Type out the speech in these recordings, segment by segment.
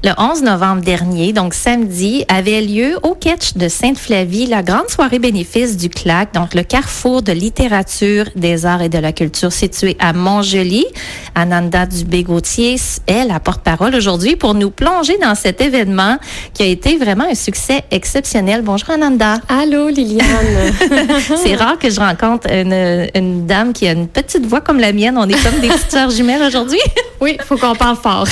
Le 11 novembre dernier, donc samedi, avait lieu au Catch de Sainte-Flavie la grande soirée bénéfice du CLAC, donc le carrefour de littérature, des arts et de la culture situé à Montjoly. Ananda Dubé-Gauthier est la porte-parole aujourd'hui pour nous plonger dans cet événement qui a été vraiment un succès exceptionnel. Bonjour Ananda. Allô Liliane. C'est rare que je rencontre une dame qui a une petite voix comme la mienne. On est comme des petites sœurs jumelles aujourd'hui. Oui, il faut qu'on parle fort.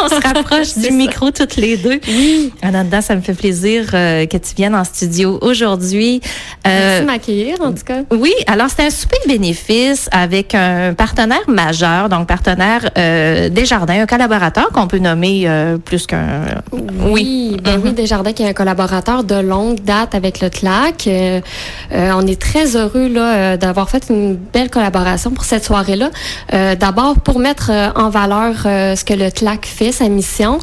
On se rapproche du micro toutes les deux. Oui. Ananda, ça me fait plaisir que tu viennes en studio aujourd'hui. Merci de m'accueillir, en tout cas. Oui, alors c'est un souper bénéfice avec un partenaire majeur, donc partenaire Desjardins, un collaborateur qu'on peut nommer plus qu'un... Oui, Desjardins qui est un collaborateur de longue date avec le CLAC. On est très heureux là, d'avoir fait une belle collaboration pour cette soirée-là. D'abord, pour mettre en valeur ce que le CLAC fait, sa mission,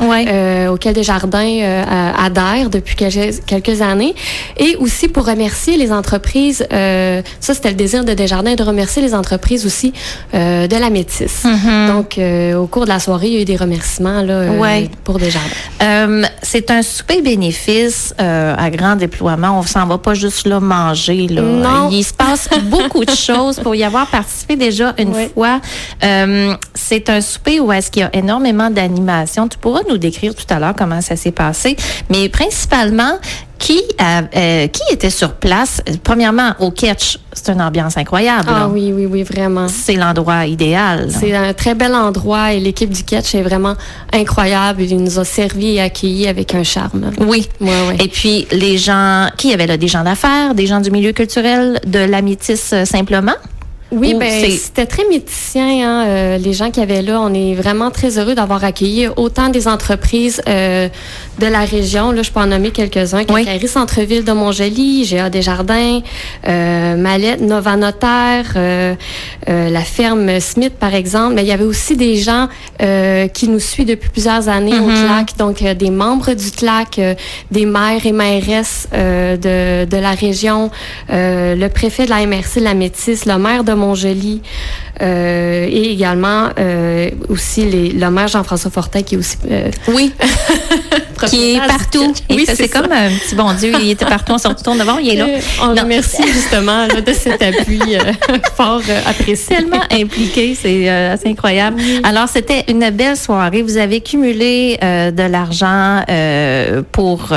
auquel Desjardins adhère depuis quelques années, et aussi pour remercier les entreprises, ça c'était le désir de Desjardins, de remercier les entreprises aussi de la Métis. Donc, au cours de la soirée, il y a eu des remerciements là, pour Desjardins. C'est un souper bénéfice à grand déploiement. On ne s'en va pas juste là manger. Là. Non. Il se passe beaucoup de choses pour y avoir participé déjà une fois. C'est un souper où est-ce qu'il y a énormément d'animation. Tu pourras nous décrire tout à l'heure comment ça s'est passé. Mais principalement, qui était sur place? Premièrement, au Catch, c'est une ambiance incroyable. Ah là. Oui, vraiment. C'est l'endroit idéal. Là. C'est un très bel endroit et l'équipe du Catch est vraiment incroyable. Il nous a servi et accueillis avec un charme. Oui. Et puis, les gens, qui y avait là? Des gens d'affaires, des gens du milieu culturel, de la Métis simplement? Oui, c'était très métissien, les gens qui avaient là. On est vraiment très heureux d'avoir accueilli autant des entreprises de la région. Là, je peux en nommer quelques-uns. Cacarie Centre-Ville de Montjoly, GA Desjardins, Mallette, Nova Notaire, la ferme Smith, par exemple. Mais il y avait aussi des gens qui nous suivent depuis plusieurs années au CLAC. Donc, des membres du CLAC, des maires et mairesses de la région, le préfet de la MRC de la Métis, le maire de Montjoly et également aussi le maire Jean-François Fortin qui est aussi qui est partout. Oui, c'est comme un petit bon Dieu, il était partout, on se retourne devant, il est là. On le remercie justement là, de cet appui fort apprécié. Tellement impliqué, c'est assez incroyable. Alors, c'était une belle soirée. Vous avez cumulé de l'argent pour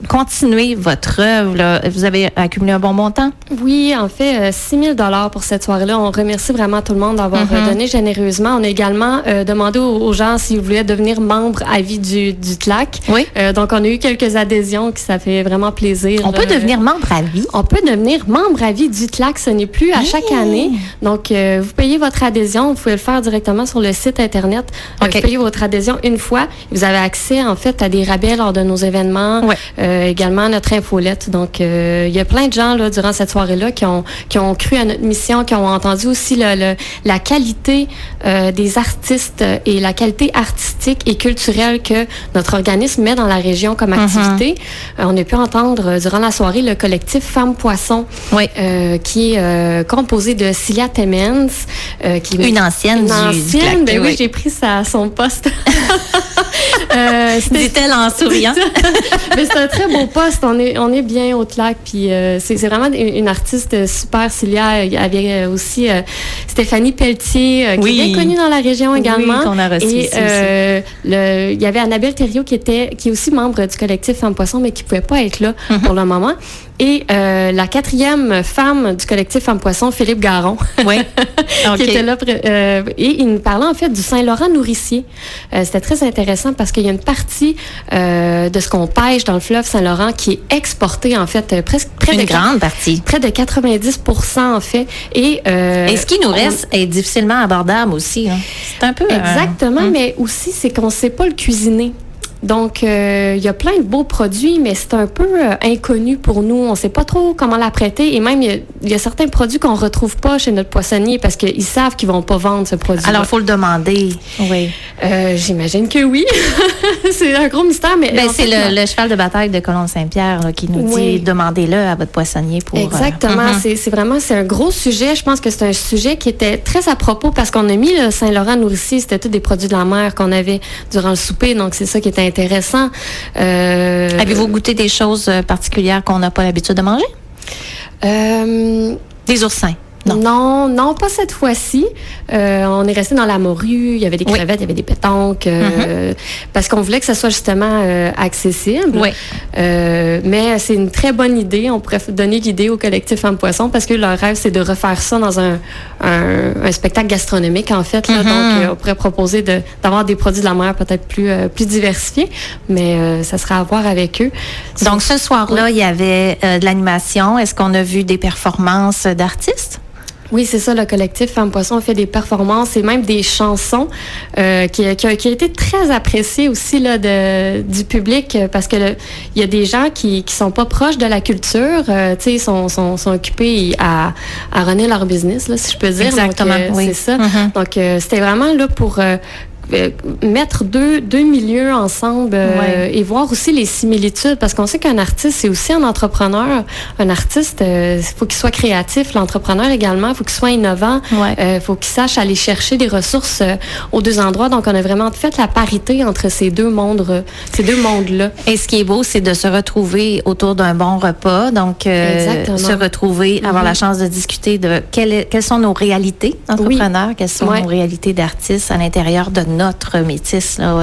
continuer votre œuvre. Là. Vous avez accumulé un bon montant? Oui, en fait, 6 000 $ pour cette soirée-là. On remercie vraiment tout le monde d'avoir donné généreusement. On a également demandé aux gens s'ils voulaient devenir membres à vie du CLAC. Oui. Donc, on a eu quelques adhésions, qui ça fait vraiment plaisir. On peut devenir membre à vie? On peut devenir membre à vie du CLAC. Ce n'est plus à chaque année. Donc, vous payez votre adhésion. Vous pouvez le faire directement sur le site Internet. Vous payez votre adhésion une fois. Vous avez accès, en fait, à des rabais lors de nos événements. Également à notre infolette. Donc, il y a plein de gens, là, durant cette soirée-là, qui ont cru à notre mission, qui ont entendu aussi la qualité des artistes et la qualité artistique et culturelle que notre organisme met dans la région comme activité. On a pu entendre durant la soirée le collectif Femmes-Poissons, qui est composé de Cilia Temens, qui est une ancienne du CLAC. Ben oui, j'ai pris son poste. Dit-elle en souriant. Mais c'est un très beau poste. On est bien au CLAC. Puis c'est vraiment une artiste super. Cilia, il y avait aussi Stéphanie Pelletier, qui est bien connue dans la région également. Oui, qu'on a reçu ici aussi. Il y avait Annabelle Thériault qui est aussi membre du collectif Femmes Poissons, mais qui ne pouvait pas être là pour le moment. Et la 4e femme du collectif Femmes Poissons, Philippe Garon, qui était là. Et il nous parlait en fait du Saint-Laurent nourricier. C'était très intéressant parce qu'il y a une partie de ce qu'on pêche dans le fleuve Saint-Laurent qui est exportée en fait grande partie. Près de 90% en fait. Et ce qui nous reste est difficilement abordable aussi. Hein. C'est un peu... Exactement, mais aussi c'est qu'on ne sait pas le cuisiner. Donc, il y a plein de beaux produits, mais c'est un peu inconnu pour nous. On ne sait pas trop comment l'apprêter. Et même, il y a certains produits qu'on ne retrouve pas chez notre poissonnier parce qu'ils savent qu'ils ne vont pas vendre ce produit. Alors, il faut le demander. Oui. J'imagine que oui. c'est un gros mystère. Mais c'est le cheval de bataille de Colombe Saint-Pierre là, qui nous dit demandez-le à votre poissonnier pour. Exactement. C'est un gros sujet. Je pense que c'est un sujet qui était très à propos parce qu'on a mis le Saint-Laurent nourricier, c'était tous des produits de la mer qu'on avait durant le souper, donc c'est ça qui était intéressant. Avez-vous goûté des choses particulières qu'on n'a pas l'habitude de manger? Des oursins. Non, pas cette fois-ci. On est resté dans la morue, il y avait des crevettes, il y avait des pétanques, parce qu'on voulait que ça soit justement accessible. Oui. Mais c'est une très bonne idée. On pourrait donner l'idée au collectif Femmes Poissons parce que leur rêve, c'est de refaire ça dans un spectacle gastronomique, en fait. Là. Donc, on pourrait proposer d'avoir des produits de la mer peut-être plus diversifiés, mais ça sera à voir avec eux. Donc, ce soir-là, il y avait de l'animation. Est-ce qu'on a vu des performances d'artistes? Oui, c'est ça, le collectif Femmes Poissons fait des performances et même des chansons qui a été très appréciées aussi là, du public parce que il y a des gens qui sont pas proches de la culture, tu sais, sont occupés à runner leur business, là, si je peux dire. Exactement, donc, oui. C'est ça. Donc, c'était vraiment là pour mettre deux milieux ensemble et voir aussi les similitudes parce qu'on sait qu'un artiste c'est aussi un entrepreneur. Un artiste il faut qu'il soit créatif, l'entrepreneur également, il faut qu'il soit innovant, faut qu'il sache aller chercher des ressources aux deux endroits. Donc on a vraiment fait la parité entre ces deux mondes là. Et ce qui est beau, c'est de se retrouver autour d'un bon repas, donc se retrouver, avoir la chance de discuter de quelles sont nos réalités d'entrepreneurs, quelles sont nos réalités d'artistes à l'intérieur de notre métis, là,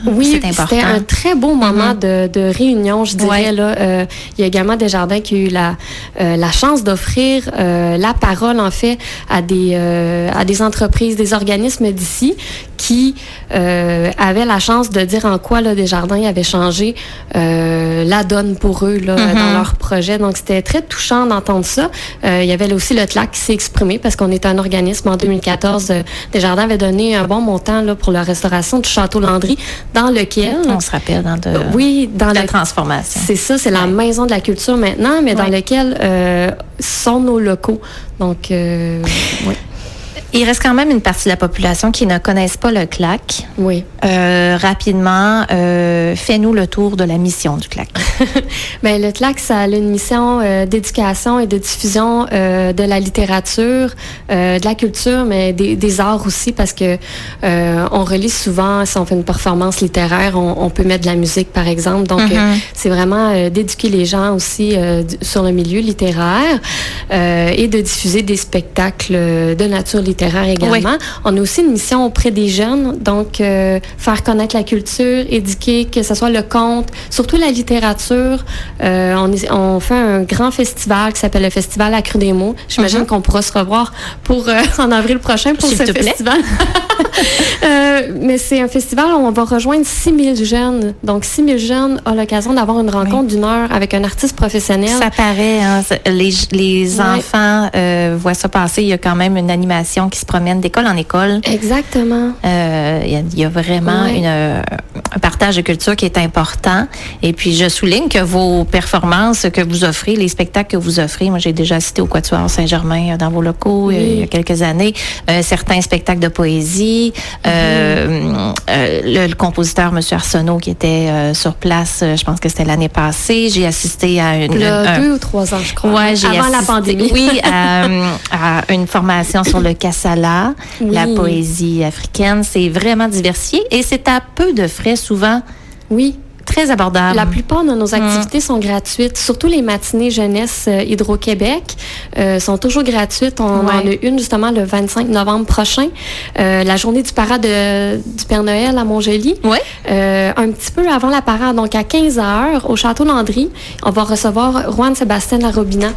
c'est important. C'était un très beau moment de réunion, je dirais. Là, il y a également Desjardins qui a eu la chance d'offrir la parole, en fait, à des entreprises, des organismes d'ici qui avaient la chance de dire en quoi là, Desjardins avait changé la donne pour eux là, dans leur projet. Donc, c'était très touchant d'entendre ça. Il y avait là aussi le TLAC qui s'est exprimé parce qu'on est un organisme en 2014. Desjardins avait donné un bon montant là, pour la restauration du Château Landry, dans lequel... On se rappelle, dans la transformation. C'est ça, c'est la maison de la culture maintenant, mais dans lequel sont nos locaux. Donc, oui. Il reste quand même une partie de la population qui ne connaissent pas le CLAC. Oui. Rapidement, fais-nous le tour de la mission du CLAC. Bien, le CLAC, ça a une mission d'éducation et de diffusion de la littérature, de la culture, mais des arts aussi, parce que on relie souvent, si on fait une performance littéraire, on peut mettre de la musique, par exemple. Donc, c'est vraiment d'éduquer les gens aussi sur le milieu littéraire et de diffuser des spectacles de nature littéraire également. Oui. On a aussi une mission auprès des jeunes, donc faire connaître la culture, éduquer, que ce soit le conte, surtout la littérature. On fait un grand festival qui s'appelle le Festival à Crue des mots. J'imagine qu'on pourra se revoir en avril prochain pour ce festival. Mais c'est un festival où on va rejoindre 6000 jeunes. Donc, 6000 jeunes ont l'occasion d'avoir une rencontre d'une heure avec un artiste professionnel. Ça paraît, hein, les enfants voient ça passer. Il y a quand même une animation qui se promène d'école en école. Exactement. Il y a vraiment un partage de culture qui est important. Et puis, je souligne que vos performances que vous offrez, les spectacles que vous offrez, moi, j'ai déjà assisté au Quatuor Saint-Germain dans vos locaux il y a quelques années, certains spectacles de poésie, le compositeur, M. Arsenault, qui était sur place, je pense que c'était l'année passée. J'ai assisté à une... 2 ou 3 ans, je crois. Ouais, avant la pandémie. Oui, à une formation sur le Kassala, la poésie africaine. C'est vraiment diversifié et c'est à peu de frais souvent. Oui. Très abordable. La plupart de nos activités sont gratuites, surtout les matinées jeunesse Hydro-Québec sont toujours gratuites. On en a une justement le 25 novembre prochain, la journée du parade du Père Noël à Montjoly. Un petit peu avant la parade, donc à 15h au Château Landry, on va recevoir Juan Sébastien Larobina,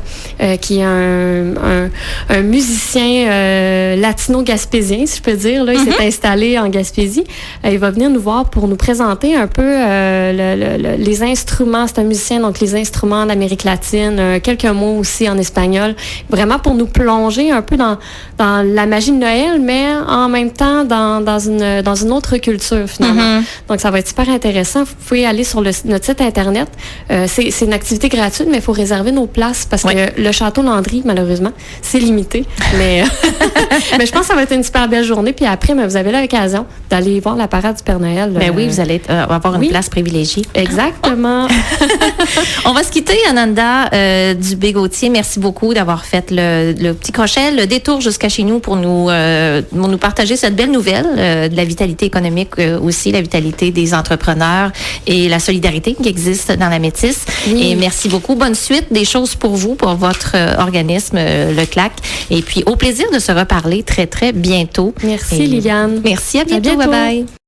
qui est un musicien latino-gaspésien, si je peux dire. Là, il s'est installé en Gaspésie. Il va venir nous voir pour nous présenter un peu les instruments. C'est un musicien, donc les instruments d'Amérique latine, quelques mots aussi en espagnol. Vraiment pour nous plonger un peu dans la magie de Noël, mais en même temps dans une autre culture finalement. Donc ça va être super intéressant. Vous pouvez aller sur notre site internet. C'est une activité gratuite, mais il faut réserver nos places parce que le Château Landry, malheureusement, c'est limité. Mais mais je pense que ça va être une super belle journée. Puis après, vous avez l'occasion d'aller voir la parade du Père Noël. Oui, vous allez avoir une place privilégiée. Exactement. On va se quitter, Ananda Dubé-Gauthier. Merci beaucoup d'avoir fait le petit crochet, le détour jusqu'à chez nous pour nous partager cette belle nouvelle de la vitalité économique aussi, la vitalité des entrepreneurs et la solidarité qui existe dans la Métisse. Oui. Et merci beaucoup. Bonne suite des choses pour vous, pour votre organisme, le CLAC. Et puis, au plaisir de se reparler très, très bientôt. Merci, Liliane. Merci, à bientôt. Bye bye.